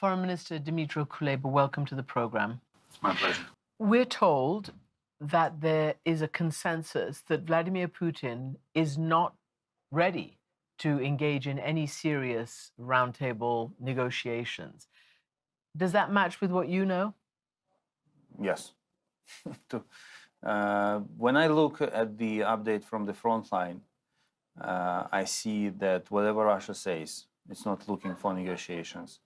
Foreign Minister Dmytro Kuleba, welcome to the program. It's my pleasure. We're told that there is a consensus that Vladimir Putin is not ready to engage in any serious roundtable negotiations. Does that match with what you know? Yes. When I look at the update from the front line, I see that whatever Russia says, it's not looking for negotiations.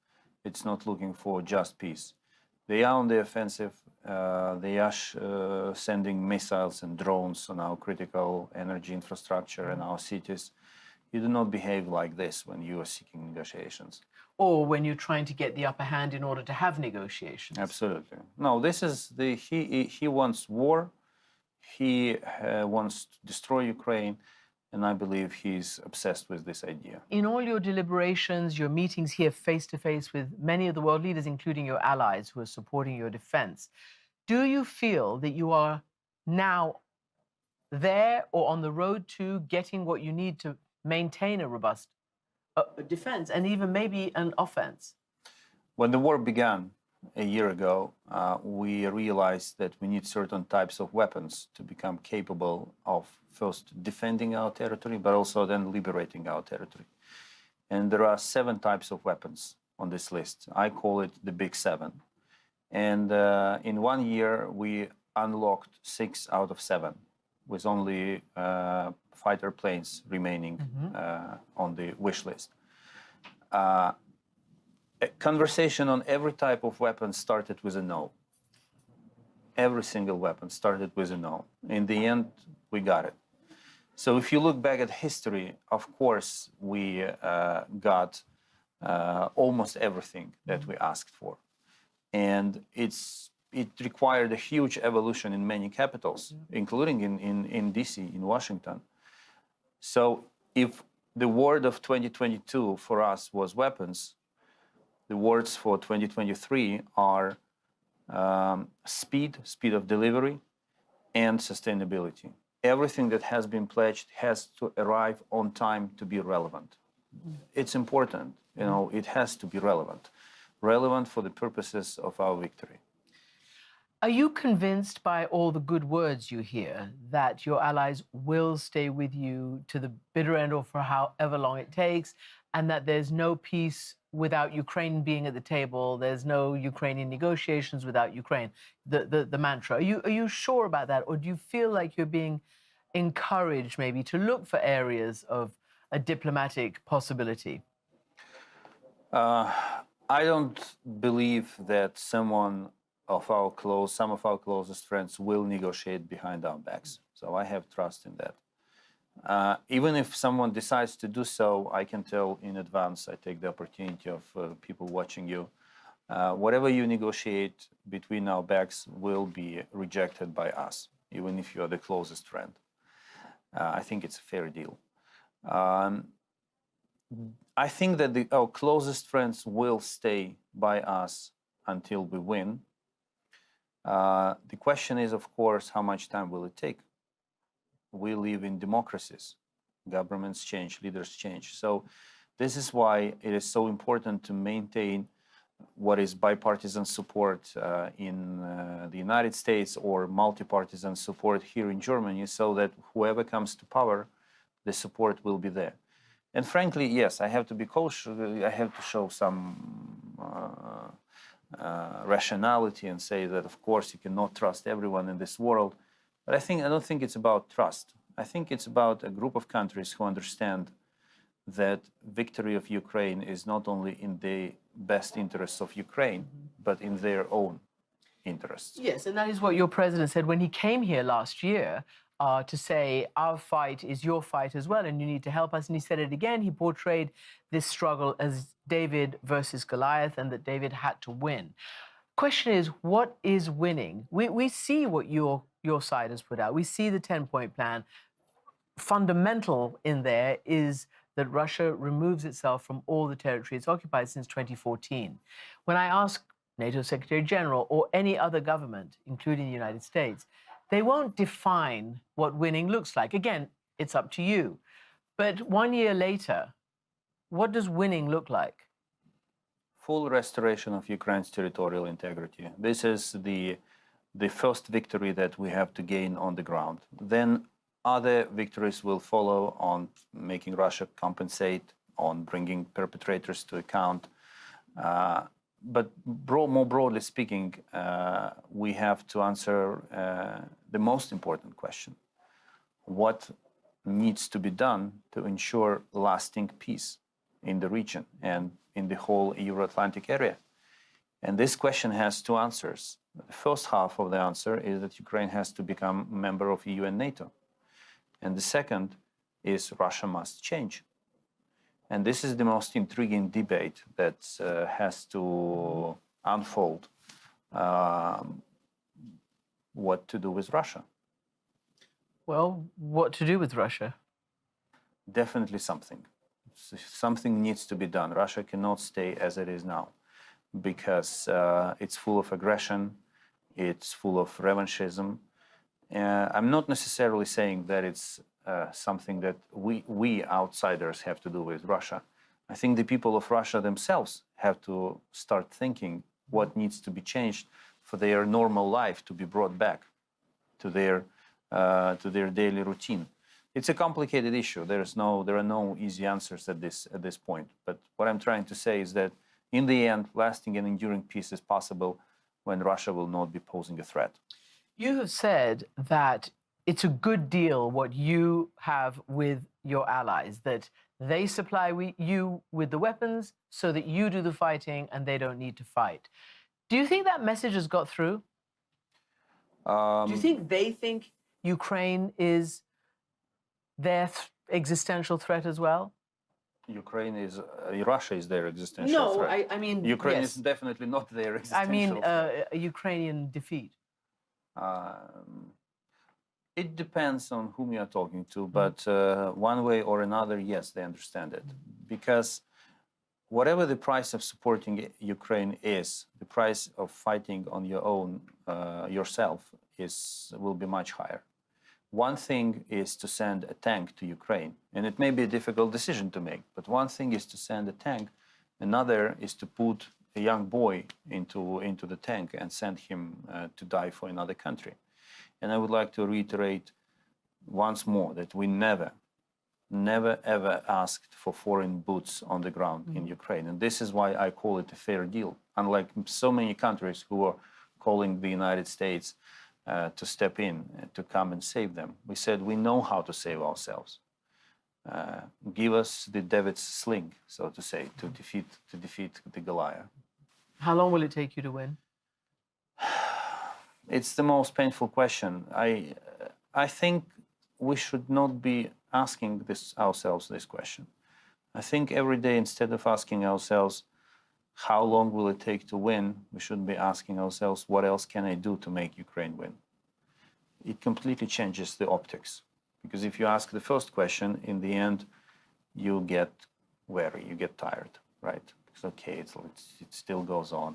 It's not looking for just peace. They are on the offensive. They are sending missiles and drones on our critical energy infrastructure and our cities. You do not behave like this when you are seeking negotiations. Or when you're trying to get the upper hand in order to have negotiations? Absolutely. No, this is he wants war. He wants to destroy Ukraine. And I believe he's obsessed with this idea. In all your deliberations, your meetings here face-to-face with many of the world leaders, including your allies who are supporting your defense, do you feel that you are now there or on the road to getting what you need to maintain a robust defense and even maybe an offense? When the war began a year ago, we realized that we need certain types of weapons to become capable of first defending our territory, but also then liberating our territory. And there are 7 types of weapons on this list. I call it the Big 7. And in 1 year, we unlocked 6 out of 7, with only fighter planes remaining on the wish list. A conversation on every type of weapon started with a no. Every single weapon started with a no. In the end, we got it. So if you look back at history, of course, we got almost everything that we asked for. And it required a huge evolution in many capitals, including in DC, in Washington. So if the word of 2022 for us was weapons, the words for 2023 are speed of delivery, and sustainability. Everything that has been pledged has to arrive on time to be relevant. It's important, it has to be relevant for the purposes of our victory. Are you convinced by all the good words you hear that your allies will stay with you to the bitter end or for however long it takes, and that there's no peace without Ukraine being at the table, there's no Ukrainian negotiations without Ukraine, the mantra? Are you sure about that, or do you feel like you're being encouraged maybe to look for areas of a diplomatic possibility? I don't believe that some of our closest friends will negotiate behind our backs. So I have trust in that. Even if someone decides to do so, I can tell in advance, I take the opportunity of people watching you, whatever you negotiate between our backs will be rejected by us, even if you are the closest friend. I think it's a fair deal. I think that our closest friends will stay by us until we win. The question is, of course, how much time will it take? We live in democracies. Governments change, leaders change. So this is why it is so important to maintain what is bipartisan support in the United States or multi-partisan support here in Germany, so that whoever comes to power, the support will be there. And frankly, yes, I have to be cautious. I have to show some rationality and say that, of course, you cannot trust everyone in this world. But I don't think it's about trust. I think it's about a group of countries who understand that victory of Ukraine is not only in the best interests of Ukraine, but in their own interests. Yes, and that is what your president said when he came here last year to say, our fight is your fight as well, and you need to help us. And he said it again. He portrayed this struggle as David versus Goliath, and that David had to win. Question is, what is winning? We see what your side has put out. We see the 10-point plan. Fundamental in there is that Russia removes itself from all the territory it's occupied since 2014. When I ask NATO Secretary General or any other government, including the United States, they won't define what winning looks like. Again, it's up to you. But 1 year later, what does winning look like? Full restoration of Ukraine's territorial integrity. This is the first victory that we have to gain on the ground. Then other victories will follow on making Russia compensate, on bringing perpetrators to account. But more broadly speaking, we have to answer the most important question. What needs to be done to ensure lasting peace in the region and in the whole Euro-Atlantic area? And this question has two answers. The first half of the answer is that Ukraine has to become a member of EU and NATO. And the second is Russia must change. And this is the most intriguing debate that has to unfold what to do with Russia. Well, what to do with Russia? Definitely something. Something needs to be done. Russia cannot stay as it is now because it's full of aggression, it's full of revanchism. I'm not necessarily saying that it's something that we outsiders have to do with Russia. I think the people of Russia themselves have to start thinking what needs to be changed for their normal life to be brought back to their daily routine. It's a complicated issue. There are no easy answers at this point. But what I'm trying to say is that in the end, lasting and enduring peace is possible when Russia will not be posing a threat. You have said that it's a good deal what you have with your allies, that they supply you with the weapons so that you do the fighting and they don't need to fight. Do you think that message has got through? Do you think they think Ukraine is their existential threat as well? Russia is their existential threat. I mean, Ukraine yes. is definitely not their existential threat. A Ukrainian defeat. It depends on whom you are talking to, but one way or another, yes, they understand it. Because whatever the price of supporting Ukraine is, the price of fighting on your own, yourself, will be much higher. One thing is to send a tank to Ukraine, and it may be a difficult decision to make, but one thing is to send a tank, another is to put a young boy into the tank and send him to die for another country. And I would like to reiterate once more that we never ever asked for foreign boots on the ground in Ukraine. And this is why I call it a fair deal. Unlike so many countries who are calling the United States to step in, to come and save them. We said we know how to save ourselves. Give us the David's sling, so to say, to defeat the Goliath. How long will it take you to win? It's the most painful question. I think we should not be asking ourselves this question. I think every day, instead of asking ourselves, how long will it take to win, we should be asking ourselves, what else can I do to make Ukraine win? It completely changes the optics. Because if you ask the first question, in the end, you get weary, you get tired, right? It's okay, it still goes on.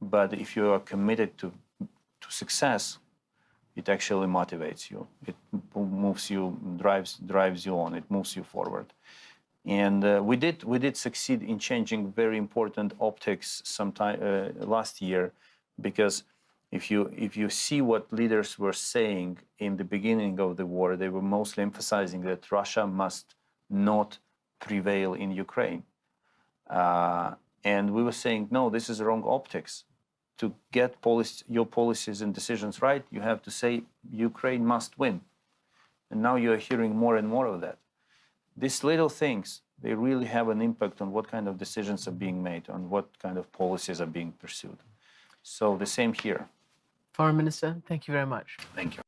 But if you are committed to success, it actually motivates you. It moves you, drives you on. It moves you forward. And we did succeed in changing very important optics sometime last year, because if you see what leaders were saying in the beginning of the war, they were mostly emphasizing that Russia must not prevail in Ukraine. And we were saying, no, this is wrong optics. To get your policies and decisions right, you have to say Ukraine must win. And now you are hearing more and more of that. These little things, they really have an impact on what kind of decisions are being made, on what kind of policies are being pursued. So the same here. Foreign Minister, thank you very much. Thank you.